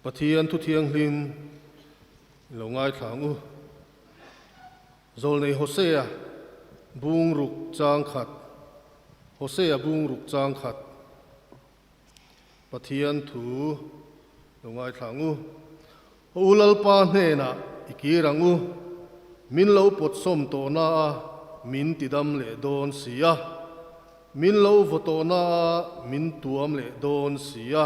Pathian thu thiang hlin lo ngai thlang u zol nei Hosea bung ruk chang khat Hosea bung ruk chang khat Pathian thu lo ngai thlang u lalpa hnenah ikirang u min lo pot som to na min tidam le don sia min lo voto na min tuam le don sia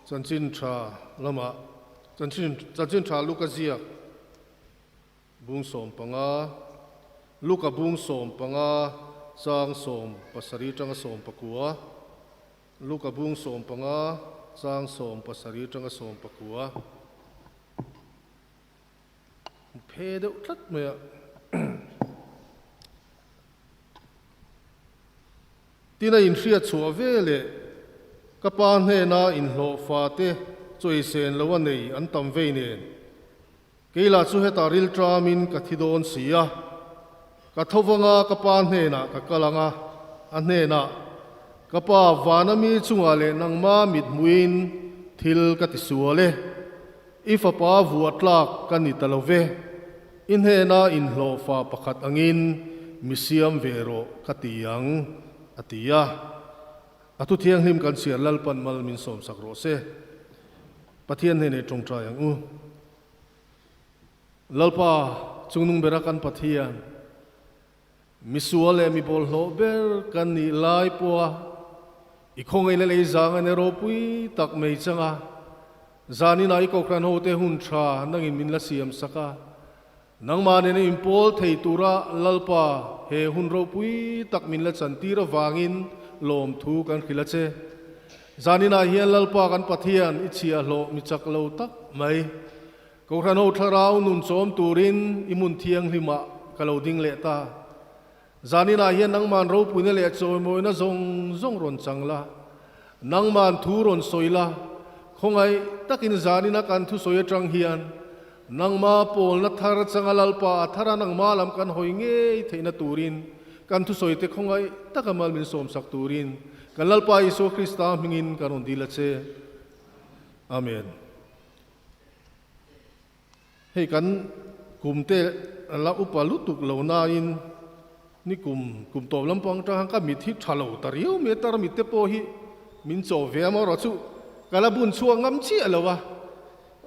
chanchin tha lama chanchin tha luka zia bung som panga luka bung som panga sang som pasari tanga som pakua luka bung som panga sang som pasari tanga som pakua phe deuh tlat maya tina in hria chua vele kapa hnenah in hlo fa te choi sen lo anei an tam ve nen keila chu heta ril tramin ka thidon sia ka thowanga kapa hnenah ka kalanga a hnenah kapa vanami chunga le nangma mit muin thil ka ti suale ifa pa vuatlak kan ni talove in hnenah in hlo fa pakhat angin misiam vero katiang atia atu thiang hlim kan siar lalpan mal min som sakro se pathian hene tong trayang u lalpa chungnung bera kan pathian misuale mi bol hlo ber kan ni lai poa ikhongai le zanga ne ro pui tak mei changa zani na i ko kran ho te hun tha nangin min la siam saka nangma ne impol thei tura lalpa he hun ro pui tak min la chantira wangin lom thu kan khilache zanina hian lalpa kan pathian ichia hlo mi chak lo tak mai ko rano tharau nun chom turin imun thiang hlima kalo ding le ta zanina hian nangman ro pui ne le choi moi na zong ron changla nangman thu ron soila khongai takin zanina kan thu soya tang hian nangma pol na thar changa lalpa thara nangma lam kan hoinge theina turin kan thu soite khongai takamal min som sak turin kan lalpa iso krista mingin karon dilache amen hei kan kumte la upalutuk lona in ni kum top lampang tang ka mit hi thalo tariu me tar mit te po hi min cho ve ma ro chu kala bun chuang ngam chi alowa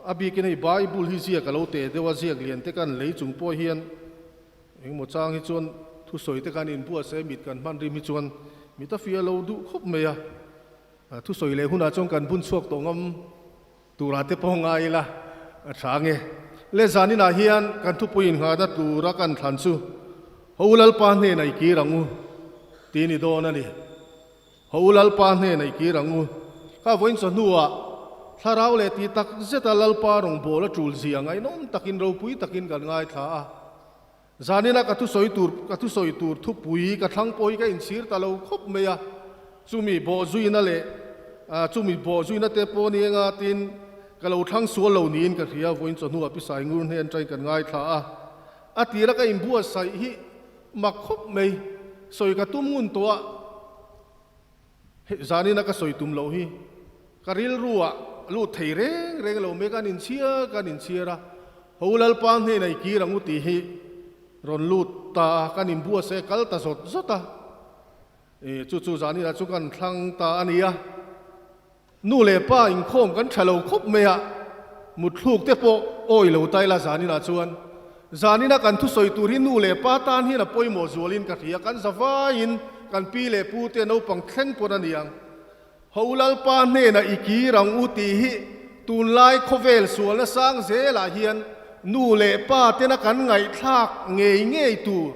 abi ke nei bible hi zia kalo te dewa ziak lian te kan lei chung po hian eng mo chang hi chon thu soi te kan in bua se mit kan man rim hi chuan mi ta fia lo du khop meya thu soi le huna chong kan bun chuak to ngam tura te po ngai la thange le zani na hian kan thu puin nga da tura kan than chu holal pa hne nai ki rangu tini don ani holal pa hne nai ki rangu ka voin so nuwa tharau le ti tak zeta lalpa rong bola tul ziang ai nom takin ro pui takin kan ngai tha zanina ka thu soi tur thu pui ka thang poi ka in sir talo khop meya chumi bo zuina le chumi bo zuina te po ni nga tin ka lo thang su lo nin ka ria voin cho nu api sai ngun hen trai kan ngai tha a tira ka in bua sai hi mak khop mei soi ka tum ngun to zanina ka soi tum lo hi ka ril ruwa lu thei reng lo me kan in chia ra holal pan he nei ki rangu ti hi ron lut ta kan in bua se kal ta zota chu zani na chu kan thlang ta ania nu le pa in khom kan thalo khop meya mut thluk te po oi lo tai la zani na chuan zani na kan thu soi turin nu le pa tan hi na poimo zualin ka ria kan zawa in kan pi le pu te no pang thleng pon aniang holal pa hne na iki rang u ti hi tun lai khovel sual na sang ze la hian nu le pa te na kan ngai thak ngei tur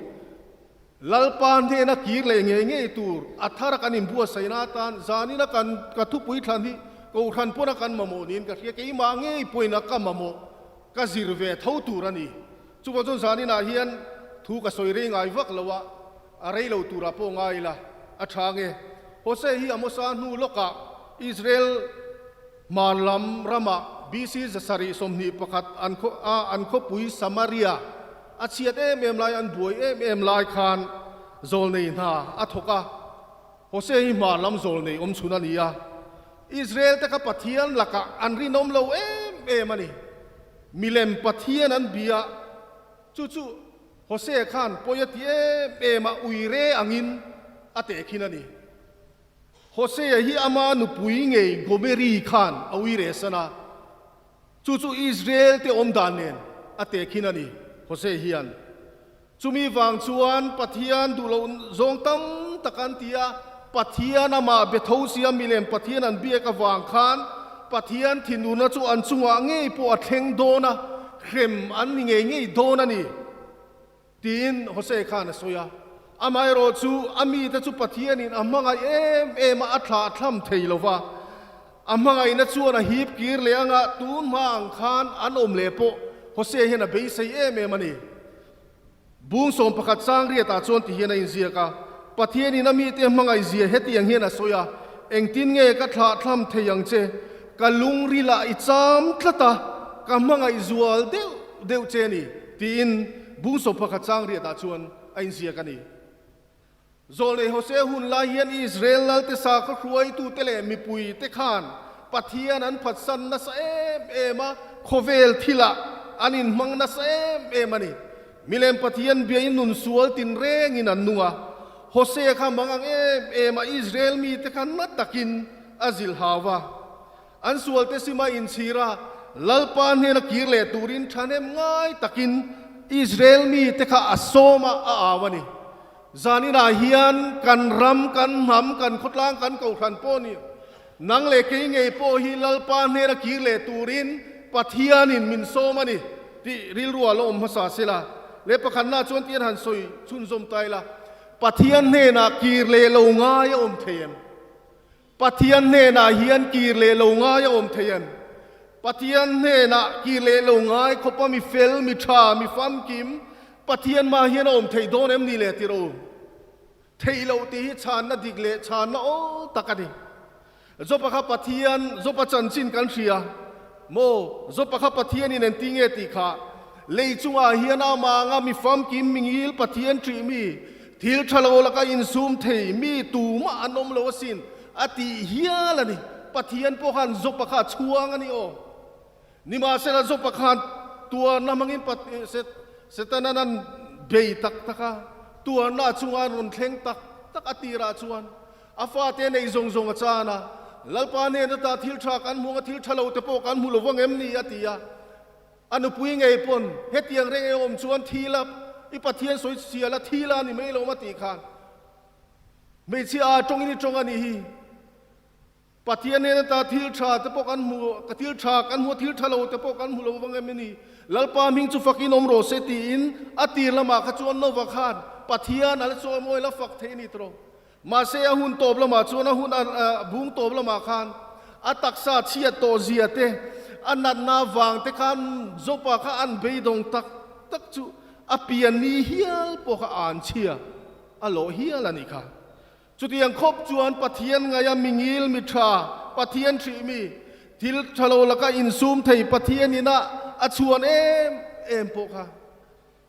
lalpa hne na kir le ngei tur athara kan in bua saina tan zani na kan ka thu pui than hi ko than pona kan mamo nin ka ria ke ma ngei poina ka mamo ka zirve thau tur ani chu ba jon zani na hian thu ka soi re ngai vak lawa arei lo tura po ngai la athange Hose hi amosa nu loka Israel manlam rama BC zasari somni pakhat anko pui Samaria achiat em lai an buai em lai khan zol nei na athoka Hose hi manlam zol nei chuna nia อิสราเอลแต่ก็ปัทยันหลักอันรินอมเรามันนี่มิเลมปัทยันอันเบียจู่โฮเซขานปอยตีมาอุยเรอังินอเตคินันนี่โฮเซฮีอามานุปุยเงยโกเมรีขานอุยเรสนะจู่อิสราเอลเตอมดานเนนอเตคินันนี่โฮเซฮีอันจุมีวังชวนปัทยันดูลจงตั้มตะกันเตียปัทยันมาเบทเอาเสียมิเลมปัทยันอันเบียกับวังขานปัทยันที่นูน่าจูอันจุงเงยปวดเทงโดนะเข้มอันเงยโดนะนี่ตีนโฮเซขานสอยอามาโรจูอามีแต่จูปัทยันนี่อามังไอมาอัตลาทำเทยลวะอามังไอนั่นจูนะฮีบกีร์เลี้ยงตูนมาอังคารอันอมเลโปโฮเซเห็นเบย์เซมันนี่บุ้งสมประคัดสร้างเรียตาจวนที่เห็นอินเซียกาปัทยันนี่นามีเตียมังไอเซียเฮตียังเห็นสอยเองตินเงยกัตลาทำเทยังเจกัลุงริลาอิจามคลตากำมังไอจัวเดวเจนี่ตีนบุ้งสมประคัดสร้างเรียตาจวนอินเซียกันนี่โซเลโฮเซหุนลาเฮียนอิสราเอลเตสากครวยตูเตเลมีปุยเตขานปัทยันนั้นพัดสันนัสมาโคเวลทิละอันนินมังนัสมันนี่มิเลมปัทยันเบียนุนสวลตินเรงอินันนัวโฮเซข้ามังมาอิสราเอลมีเตขันนัดตักินอาซิลฮาวะอันสวลเตซิมาอินซีราลัลปานเฮนักกีร์เลตูรินชันเอมง่ายตักินอิสราเอลมีเตข้าอัสโซมาอาวะนี่จานินาเฮียนกันรำกันหำกันขดล้างกันเก่าขันโปนี่นังเลกเงยโปฮิลัลปานเฮนักกีร์เลตูรินปัทยานินมินโซมานี่ที่ริลรัวลมภาษาเสลาเลปขันนาจวนเตียนหันสอยชุนสมไตละปัทยันเนนากีร์เลโลงายอมเทียนปัทยันเนนาเฮียนกีร์เลโลงายอมเทียนปัทยันเนนากีร์เลโลงายขบมีเฟลมีชามีฟัมกิมปัทยันมาเฮียนอมเทียโดนนี่เลติโรเทียโลตีชานาดิกเลชานาโอตะกันดิจบปะขับปัทยันจบปะจันจินกันเชียโมจบปะขับปัทยันนี่นันติงเอติขาเลยจุงอาเฮียนามางามีฟัมกิมมิงิลปัทยันทรีมีทิลทะโลละก็อินซูมเทมีตูมาอันอมโลสินอติเฮียละนี่ปัทยันพวกhanจบปะขัดชัวงันนี่โอนี่มาเสร็จจบปะขัดตัวนามังอินปัทเสร็จนั้นเบยตักตะกะตัวน่าจุงอันรุนเทงตักอติราจวนอาฟาเตในจงอาจานะลัลปานเนนตาทิลทรากันมัวทิลทะโลเตปกันมุลวังเอ็มนี่อติยาอนุปุยไงปนเฮตียงเรงอมชวนทีละอีปัทยันสวยเสียละทีละนี่ไม่ลงมาตีขานไม่เชื่อจงนี่จงอันนี้ปัทยันเนตาทิลชาตะปกันมัวกทิลชากันมัวทิลทะโลตะปกันมุลวังเอ็มนี่ลัลปามิงจุฟักินอมโรเซตีอินอติละมาขจวนโนวขานปัทยันอัลโซมวยละฟักเทนิตรมาเสียหุนตบละมาชวนหุนบุงตบละมาขานอัตักษาเชียโตเจียเตอันนั้นนาวางแต่การจบปะข้าอันเบยดงตักจูอภิยันนีเฮียลปะข้าอันเชียอโลเฮียละนี่ค่ะจุดยังครบจวนปัทยันไงยามิงิลมิทราปัทยันทรีมีทิลทะโลละก็อินซูมไทยปัทยันนี่นะอชวนปะข้า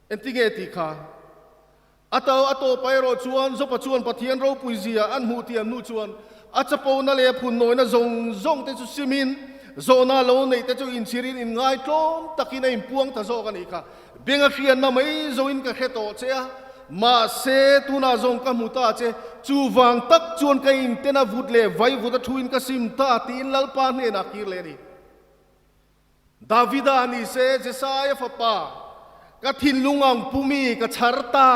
เอ็นติเกติค่ะอัตโตไปรอจวนจบปะจวนปัทยันเราปุยเสียอันหูเทียมนูจวนอาจจะปูนั่นเลยพูนน้อยนะจงแต่จุสิมินโซนาโลนี่แต่จูอินซิรินอินง่ายตรงตะกินในพวงตะโซกันอีกค่ะเบียงเขียนน่ะไม่โซอินกับเขตโตเชียมาเซตุนาจงกับมุตาเชจูวังตักจวนกับอินเตน่าวุดเล่ไว้วุดทุอินกับซิมตาตีนลัลปานเนนักกิเลนี่ดาวิดานี่เซเจสายฟปากับทินลุงอังปุมีกับชาร์ตา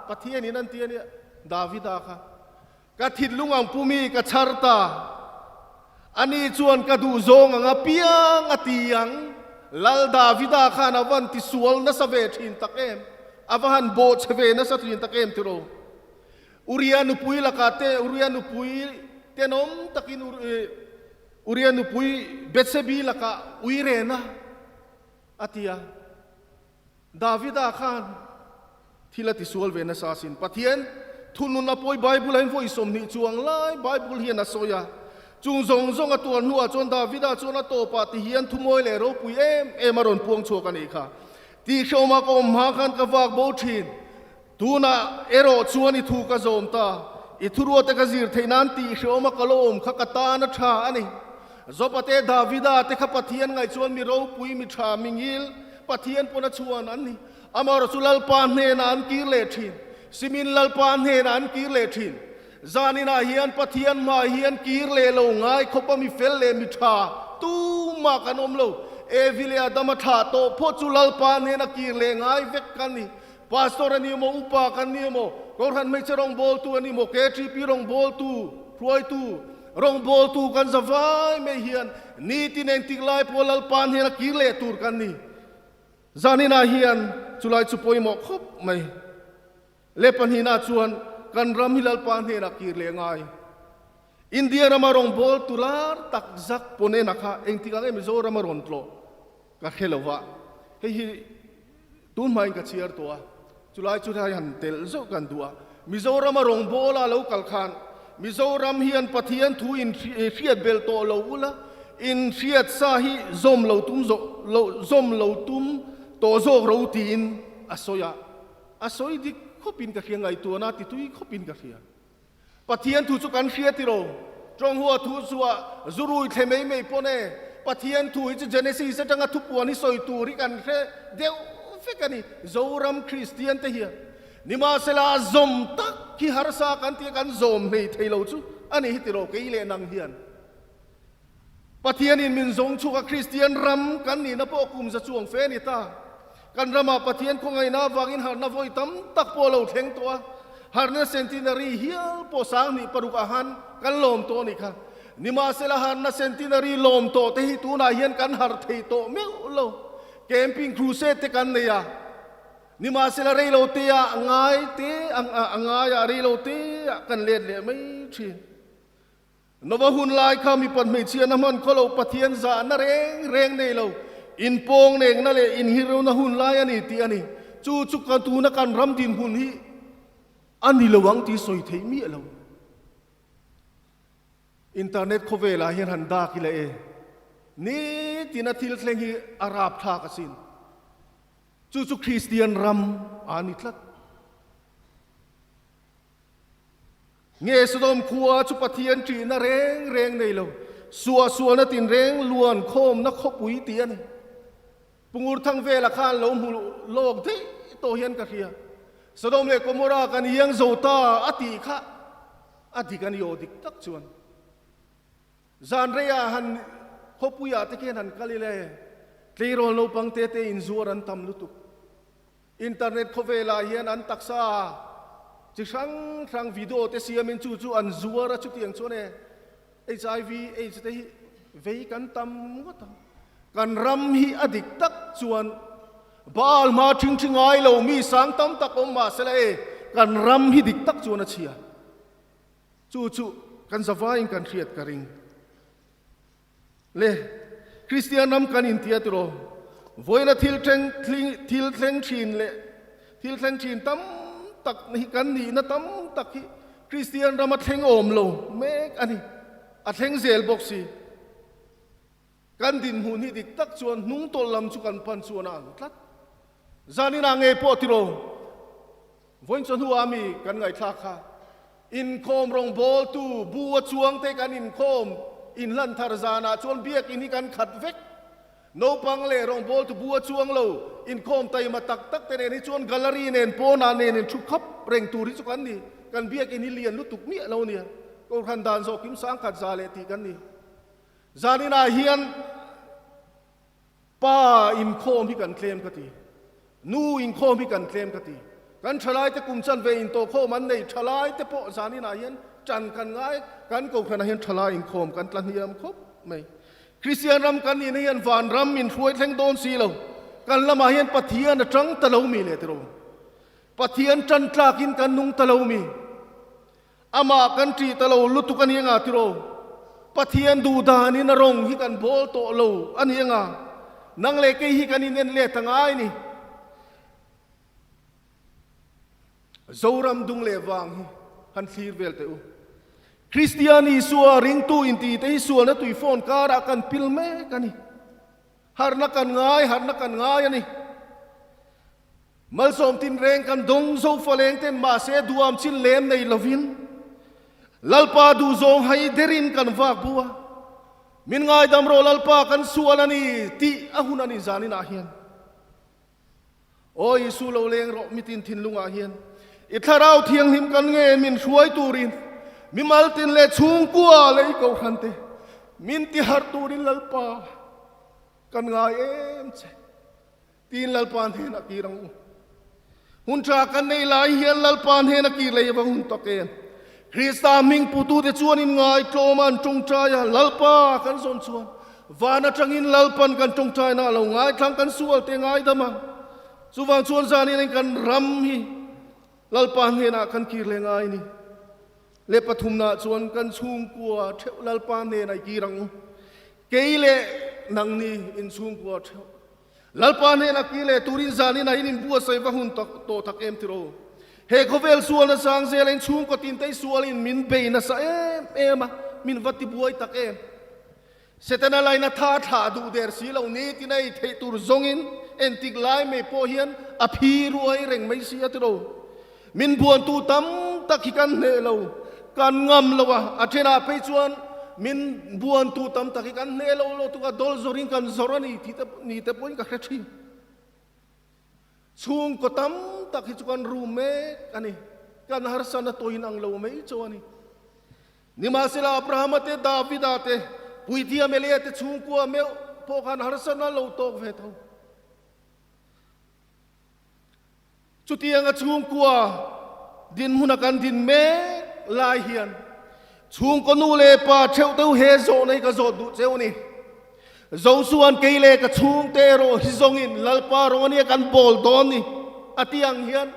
ปัทยันนี่นั่นเตียเนี่ยดาวิดาค่ะกับทินลุงอังปุมีกับชาร์ตาอันนี้ชวนกระดูจงงาเปียงอติยังลัลดาวิดาขานาวันติสวลนัสเวทินตะเกมอวันโบชเวนัสทินตะเกมติโรอุริยานุปุยละกาเตอุริยานุปุยเตนอมตะกินอุริยานุปุยเบสบีละกาอุยเรนะอติยาดาวิดาขานที่ละติสวลเวนัสอาสินปัทยันทุนุนนับปอยไบเบิลให้ฝอยสมนิจวงไล่ไบเบิลเฮียนัสโซยาจุงจงตัวนัวจนดาวิดาจนโตปาติเฮียนทุ่มวยเลโรปุยมารอนพวงโชกันอีกค่ะที่ชาวมาก็มาขันกวากโบชินตูน่าเอโรชวนิทูกะโจมตา อิทุรัวเตกจีร์เทนันตีเชอมกะโลมขกตานะชาอันนี้จบเตดาวิดาเตขปะเทียนไงชวนมีเราปุยมีชามิงิลปะเทียนปนชวนอันนี้อามารสุลัลปานเฮนันกีเลทินซิมินลัลปานเฮนันกีเลทินจานินาเฮียนปะเทียนมาเฮียนกีเลโลง่ายขบมีเฟลเลมิชาตูมากันอมโลเอวิเลียดามาธาโตพอจุลัลปานเฮนักกีเลง่ายเวกกันนี่พาสตอร์นี่โมอุปากันนี่โมก็ท่านไม่ใช่รองบอลตัวนี่โมเกจีพีรองบอลตัวพรวยตัวรองบอลตัวกันสบายไม่เฮียนนี่ที่เน้นติกไลพอลัลปานเฮนักกีเลตูร์กันนี่จานินาเฮียนจุลัยจุปอยหมอกคบไม่เลปันหินาชวนกันรำฮิลัลปานเฮนักกีเลง่ายอินเดียรามารองบอลตุลาร์ตักจักปนเนนักฮะเองที่กันเอมิโซรามารอนโตก็เขลวะเฮ้ยตุนมาอินกัเชียร์ตัวจุลัยจุดายันเตลโซกันตัวมิโซรามารองบอลอาลูกัลขานมิโซรามเฮียนปะเทียนทูอินเชียดเบลโตโลอุละอินเชียดซาฮิซอมโลตุมซอมโลตุมโตโซโรตีนอโซยาอโซยดิขบินกับเขียงไงตัวนาติตุยขบินกับเขียปะเทียนทูสุกันเชียติโรจงหัวทูสัวจุรุยเทไม่ไม่ปนเอปะเทียนทูอิจเจเนซิสจังทุปวานิสอยตูริกันเรเดวเฟกันนี่โซรัมคริสเตียนเทียนิมาเซลาซอมตักที่ฮาร์ซากันที่กันซอมในเทโลจูอันนี้ฮิติโรเกยเลนังเฮียนปะเทียนอินมินซงชูกับคริสเตียนรัมกันนี่นับกุมจะช่วงเฟนิตากันรามาปะเทียนคงไงนาวากินหาร์นาโวยตั้มตักโปโลเทงตัวหาร์เนเซนตินารีเฮียโปสังนี่ปรุกอาหารกันลมตัวนี่ค่ะนิมาเซลาหาร์นาเซนตินารีลมโตเตหิตูนาเฮียนกันหาร์เทโตเมลโลแคมปิ้งครูเซตกันเนี่ยนิมาเซลาเรโลเตียง่ายเตง่ายเรโลเตียกันเลียดเลยไม่ชินนวหุนลายข้ามีปัญหาเชียน้ำมันเขาเราปะเทียนจานนั่นเร่งเนี่ยเราอินโปงเองนั่นเลยอินฮิโรนหุนลายอันนี้ตีอันนี้จู่จุกันตูนักการรำดินหุนฮีอันนี้ระวังที่สอยเทียมีเราอินเทอร์เน็ตเขาเวลาเห็นหันดากิเลนี่ที่นัดที่เล่นฮีอาหรับทากสินจู่คริสเตียนรำอันนี้ทัดเงยสดมขัวจุปะเทียนจีน่ะเร่งในเราสัวน่ะตินเร่งล้วนโคมนักขบุยเตียนปุงอุทั้งเวลาข้านลมหูโลกที่โตเฮียนกันเฮียสดมเลกโมรากันยังโจตาอติขะอติกันโยดิกตักชวนจานเรียหันขบุยอาติเกนันกาลิเลที่โรนโลปังเตเตอินซัวรันตัมลุตุอินเทอร์เน็ตเขาเวลาเฮียนอันตักซาจิครั้งวิดีโอเตเสียมินจู่อันซัวระชุดที่ยังชวนเอHIV AIDS เตเวกันตัมก็ตัมกันรำฮีอดิกตักชวนบาลมาชิงไงเรามีสังตัมตักอมมาเสลกันรำฮีดิกตักชวนเชียจู่กันสบายกันเครียดกันริงเล่คริสเตียนนำกันอินเดียตโรวันนั้นทิลเทงชินเล่ทิลเทงชินตัมตักนี่กันนี่นะตัมตักคริสเตียนรามาเทงโอมโลเมกอันนี้อัดเทงเซลบอกสิกันดินหุ่นฮิดิกตักชวนนุ่งตลลำชุกันพันชวนอ่างทัดจานินางเอโปติโรวันจนหัวมีกันไงทักค่ะอินโคมรองบอลตูบัวชวงเตกันอินโคมอินลันทารซานาชวนเบียกอินนี่กันขัดเวกโนปังเล่รองบอลตูบัวชวงโลอินโคมไตมาตักเตเนนี่ชวนแกลเลอรี่เนนโปนาเนนชุกขับเร่งตูริสุกันนี่กันเบียกอินนี่เลียนลุตุกเมียเราเนี่ยก็ขันดานโซกิมสังขัดซาเลตีกันนี่จานินาเฮียนป้าอินโคมที่กันเคลมกตินูอินโคมที่กันเคลมกติกันฉลายแต่กลุ่มจันเวอินโตโคมันในฉลายแต่พอจานินาเฮียนจันกันง่ายกันก็ขณะเฮียนฉลายอินโคมกันตันเฮียมครบไม่คริสเตียนรำกันนี่เฮียนฟานรำมินช่วยแทงโดนสีเรากันละมาเฮียนปะเทียนจังตะเลวมีเลยตรงปะเทียนจันทรากินกันนุงตะเลวมีอามากันจีตะเลวลุตุกันยังอาติโรปะเทียนดูดานินรงฮิกันโบลโตโลอันยังอานังเลกฮิกันนี่เน้นเล่ตั้งไงนี่โซรัมดุงเลวังฮันฟีร์เวลเตอคริสเตียนีสัวริงตูอินตีเตฮิสัวนะตุยฟอนการะกันพิลเมกันนี่ฮาร์นักกันง่ายอันนี้มัลสมตินเร่งกันดงโซฟเลงเต้นมาเสดูอัมชินเลมในลวิน lalpa du zong hai derin kan vak bua min ngai dam ro lalpa kan sualani ti ahunani zanin ahian oi su lo leng ro mitin thin lunga hian I tharau thiang him kan nge min hruai turin mi maltin le chung kwa le ko khante min ti har turin lalpa kan ngai em che tin lalpa hena kirang hun tra kan nei lai hian lalpa hena ki le ba hun to ken Krista ming putu te chuan in ngai tloman tung traya lalpa kan zon chuan vana tangin lalpan kan tung trai na lo ngai thang kan sual te ngai damang chuwang chuan zanin kan ram hi lalpa hena kan kir le ngai ni le pathumna chuan kan chung kwa theu lalpa hena kirang keile nang ni in chung kwa theu lalpa hena kile turin zanin in bua sai va hun to thak em tiro he khovel sual na sang zelen chung ko tin tai sual in min be na sa em min vati buai tak em setana lai na tha du der si lo ni tinai thei tur zongin entik lai me po hian a phi ruai reng mai si atiro min buan tu tam tak hikan ne lo kan ngam lowa athena pe chuan min buan tu tam tak hikan ne lo tu ka dol zoring kan zorani ni te poin ka khrethi chung ko tam tak hi chuan rume ani kan harsana toin ang lo mai chuani ni ma sila abraham te david ate puitia melia te chung ko me po kan harsana lo tok ve tho chutianga chung ko din munakan din me lai hian chung ko nu le pa theu teu he zo nei ka zo du cheu ni zo suan keile ka chung te ro hi zongin lalpa ro ni kan bol don ni atiang hian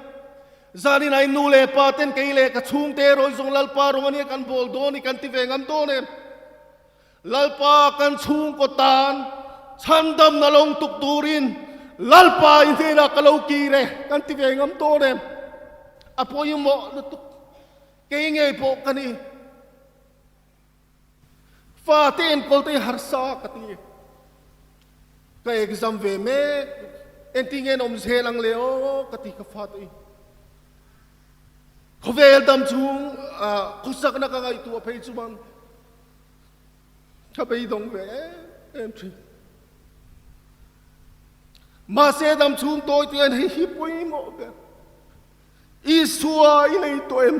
zani nai nu le pa ten keile ka chung te ro zong lalpa ro ni kan bol don ni kan ti ve ngam don em lalpa kan chung ko tan chandam na long tuk turin lalpa hena kalau kire kan ti ve ngam don em apo yung mo tuk kenge po kani fa ten kol te harsa kati ka exam ve me entingen om zelang leo kati ka fati khovel dam chung khusak na ka ngai tu phei chuman thabei dong ve em thi ma se dam chung toi tien hi pui mo ke isua i nei to em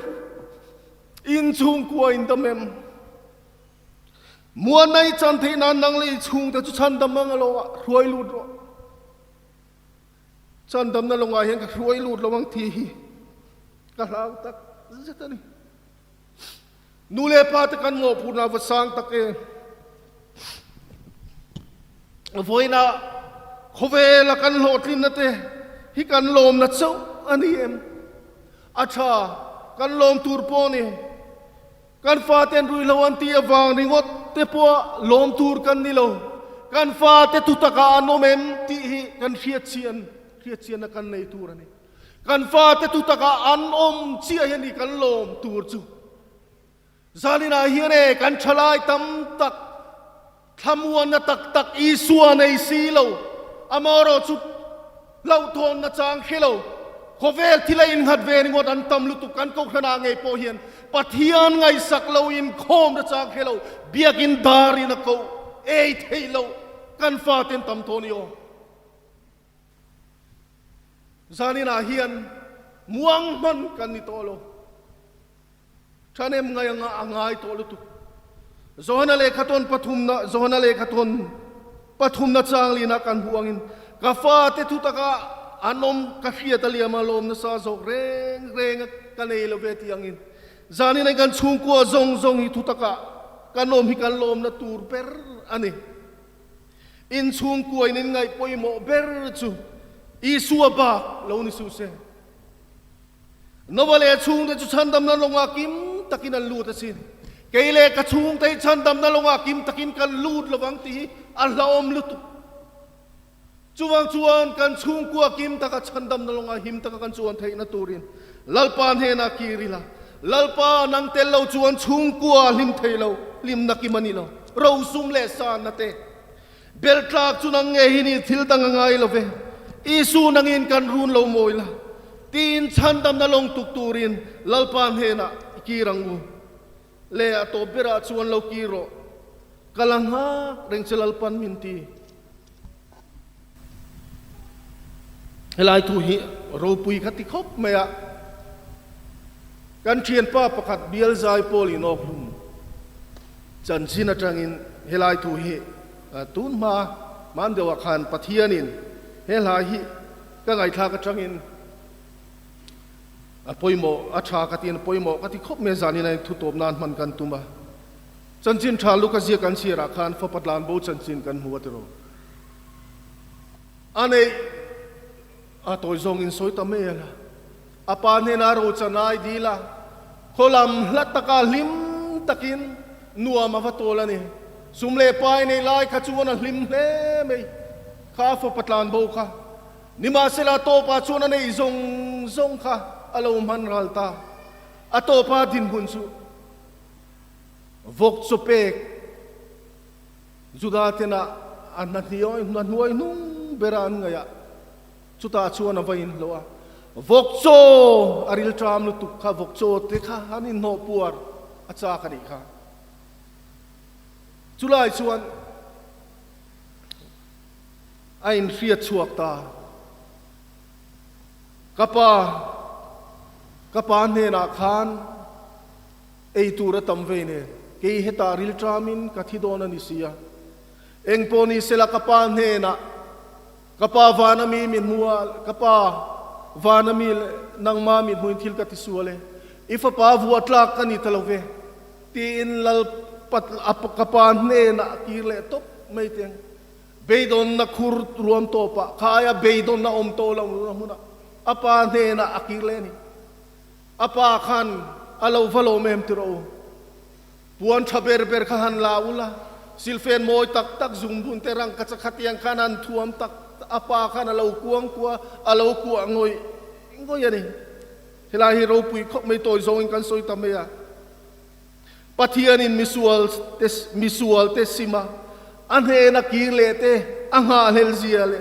in chung kwa in dam em mua nay chan thế nan nang li chung ta chu chan dam mang lo ruai lut ro chan dam na lo nga hian ka ruai lut lo mang thi ka lau tak zatani nu le pa ta kan ngo phu na va sang tak e voina khove la kan lo tlin na te hi kan lom na chau ani em acha kan lom tur po ni kan fa ten rui lawan ti awang ringot te po lom tur kan ni lo kan fa te tutaka anomem ti hi kan khiat chian na kan nei tur ani kan fa te tutaka anom chia hian ni kan lom tur chu zalina hiane kan thalai tam tak thamuan na tak isua nei si lo amaro chu lau thon na chang khelo khovel thilai in hat ve ni ngot an tam lu tu kan ko khana ngei po hian pathian ngai sak lo in khom da chang khelo biakin dari na ko ei thei lo kan fa ten tam thonio zanina hian muang man kan ni tolo thanem ngai nga angai tolo tu zohna le khaton pathumna changlina kan huangin ka fa te tu taka anom ka khia talia malom na sa zo reng kanei lo ve tiangin zani nai kan chung ko zong hi thutaka kanom hi kan lom na tur per ani in chung ko in ngai poimo ber chu isua ba lo ni su se novale chung de chu chandam na longa kim takin an lu ta sin keile ka chung te chandam na longa kim takin kan lut lawang ti alom lutu chuan kan chung kwa kim taka chandam na longa him taka kan chuan thei na turin lalpa hnenah kirila lalpa nang tel lo chuan chung kwa lim thei lo lim na ki mani lo ro sum le san na te bel tlak chu nang nge hi ni thil tang ngai lo ve isu nangin kan run lo moila tin chandam na long tuk turin lalpa hnenah kirangu เลอโตเบระชวนเรากีโรกำลังหาเร่งเชลัลปันมินตีเฮลายทุหิเราปุยขัดติคบเมียกันเชียนป้าประคัดเบียลใจโพลินอกลุมจันชินจังอินเฮลายทุหิตูนมามันเดวขันปัทยานินเฮลายฮิก็ไงทากจังอินปอยโมอัชากตินปอยโมกติคบเมจานินทุตบนานมันกันตุมาจันชินชาลุกเสียกันเสียรักขันฟปัตลานโบจันชินกันหัวเตโรอันนี้ตัวจงอินสอยตาเมล่ะอาปานเฮนาโรจนายดีละโคลัมลัตตะกาลิมตะกินนัวมาฟัตโตละนี่สุมเลปายในลายขจวนลิมเล่ไม่ข้าฟปัตลานโบค่ะนิมาเซลาโตปาชวนในจงค่ะอารมณ์มันรัลตาอโตปาดินบุญสุวกสุเปกจุดาเทนะอันนั้นที่ย้อยนันวยนุ่งเบรานไงอะชุดตาชวนเอาไว้โลอะวกโซอาริลทรามลุตุข้าวกโซเตข้าฮันินโนปัวร์อาจารย์กันอีกค่ะจุลายชวนไอ้เฟียชวกตากะปาเนนาคานไอตูระตัมเวเนเกยเฮตาริลทรามินกัทิโดนันิเซียเอ็งโปนิเซลากะปาเนนะกะปาวานามีมินมัวกะปาวานามีนังมามินมุนทิลกะติสัวเลอิฟปาวัวตลากกันอิตลเวตีนลลปัตอปกะปาเนนะกีเลตบไม่เตียงเบยดอนนักขุรรวมโตปะขายเบยดอนนักอมโตลงมุนะอปาเนนะอากีเลนี่อปาขันอาลาวฟโลเมมติโรปวนทะเบร์ขันลาวละสิลเฟนโมยตักซุงบุนเตรังกัจขัดยังขันันทวมตักอปาขันอาลาวกวงกัวอาลาวกัวงอยยันนี่เฮลาฮิโรปุยเขาไม่โตยโซงกันโซยตามเมียปัทยานินมิสวลเตสิมาอันเฮนักกีเลเตอังหาเฮลเซียเล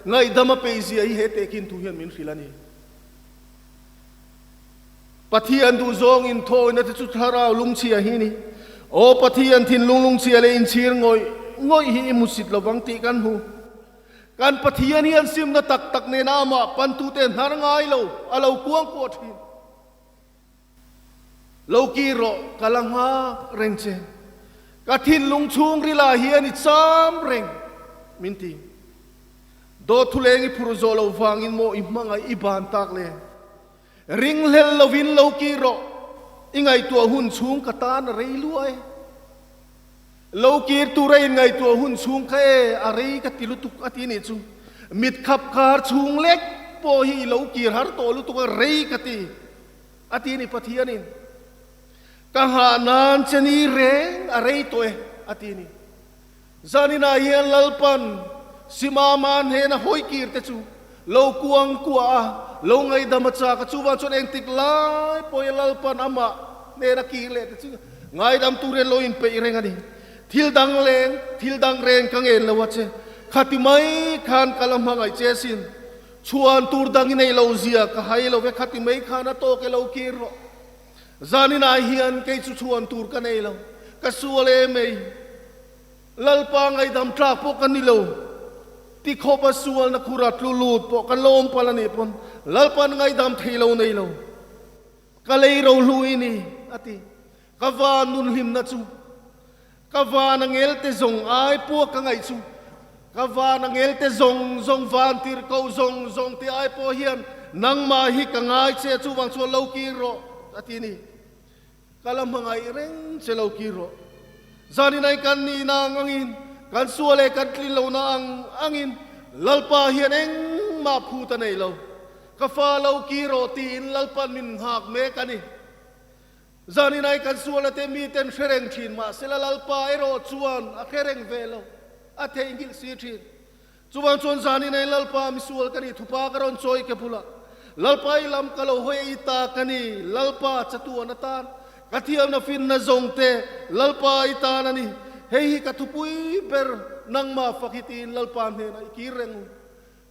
ไงดามเปย์เซียฮิเฮเตกินทุเฮียนมินฟิลานีปัทยันดูจงอินโทนัทจุดฮาราวลุงเชียฮินีโอปัทยันทินลุงเชียเลอินเชียงอยฮิมุสิตระวังตีกันหูการปัทยันยันซิมนัตักเนนามาปันตุเตนหารง่ายเราอาเรากวงกวดหินเรากีโรกำลังหาเร่งเชกทินลุงชุงริลาเฮียนิสามเร่งมินตีโดทุเลงิพุรโซเราฟังอินโมอิมังไออิบานตักเลริงเลลลวินโลกีโรอิงไงตัวหุ่นสูงกตานอะไรรวยโลกีตัวไรไงตัวหุ่นสูงแค่อะไรกติลุตุกอตินิจูมิดขับคาร์สูงเล็กโปฮีโลกีฮาร์โตลุตุกอะไรกติอตินิปัทยานินกหานานชนีเรงอะไรตัวอตินิจานินาเฮียนลัลปันสิมามานเฮนะหอยกีร์เตจูโลกวงกัวโลงไงดามัชากจูวันชนเองติดลายปอยลัลปันอามาเนนักกีเลตจูไงดามตูเรนโลอินเปย์เรงอันนี้ทิลดังเรงกังเอ็นละวัชเชขัดไม่ขานกะลำหังไอเจสินชวนตูดังอินไอโลเซียกะไฮโลเวขัดไม่ขานาโตเกโลกีโรจานินาเฮียนเกยชวนตูกันไอโลกะสัวเลไม่ลัลปังไงดามทราพวกกันนี่โลที่ขบสวลนักขุรัดลูดปกันลมพลันเอปนลัลปันไงดามเทโลในโลกะเลยเราลุยนี่อติกะวานุนหิมนัจูกะวานังเอลเตซงไอพวกกังไงจูกะวานังเอลเตซงวานติรเกาซงที่ไอพวกเฮียนนังมาฮิกังไอเชจูวังชวนเลากีโรอตินี่กะลำมังไอเร่งเชเลากีโรจานินัยกันนี่นางอินกันสัวเลกันคลินเรานางอินลัลปาเฮียนเองมาพูดในเรากฟ้าเรากีโรตีนลัลปันมินหักเมกันนี่จานินัยกันสัวเลเตมีเต็มเชรงชินมาเสลลัลปาเอโรชวนอาเคเรงเวลอาเทงกิลซีชินชวนจานินัยลัลปามิสัวกันนี่ทุปากรอนโซยเกปุละลัลปาอิลำกะโลเฮอิตากันนี่ลัลปาจตัวนตานกะเทียมนาฟินนาจงเตลัลปาอิตานันี่เฮฮิกะทุปุยเปรนังมาฟักิตินลัลปานเฮนะกีเรง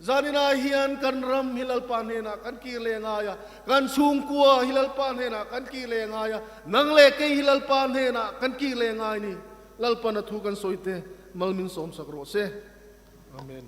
zanina hian kan ram hilalpa hnenah kan ki le ngaya kan sung kwa hilalpa hnenah kan ki le ngaya nang le ke hilalpa hnenah kan ki le ngai ni lalpa na thu kan soite malmin som sakro se amen.